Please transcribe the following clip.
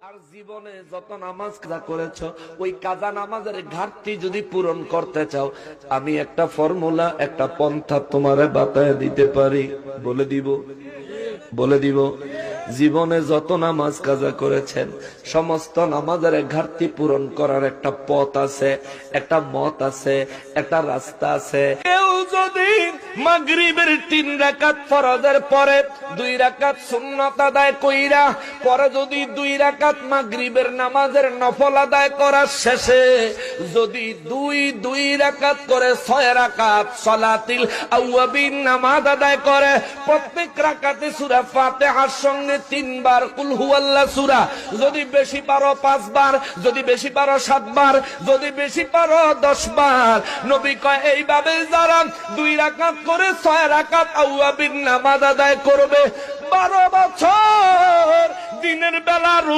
আর জীবনে যত নামাজ কাজা করেছ, ওই কাজা নামাজের ঘাটতি যদি পূরণ করতে চাও, আমি একটা ফর্মুলা, একটা পন্থা তোমারে বাতায় দিতে পারি। বলে দিব জীবনে যত নামাজ কাজা করেছেন, সমস্ত নামাজের ঘাটতি পূরণ করার একটা পথ আছে, একটা মত আছে, একটা রাস্তা আছে। কেউ যদি মাগরিবের 3 রাকাত ফরজের পরে 2 রাকাত সুন্নাত আদায় কইরা, পরে যদি 2 রাকাত মাগরিবের নামাজের নফল আদায় করার শেষে যদি 2 রাকাত করে 6 রাকাত সালাতুল আওয়াবিন নামাজ আদায় করে, প্রত্যেক রাকাতে সূরা ফাতিহার সঙ্গে 3 বার কুল হুয়াল্লাহ সূরা, যদি বেশি পারো 5 বার, যদি বেশি পারো 7 বার, যদি বেশি পারো 10 বার। নবী কয় এইভাবে যারা 2 রাকাত করে 6 রাকাত আওয়াবিন নামাজ আদায় করবে, 12 বছর দিনের বেলা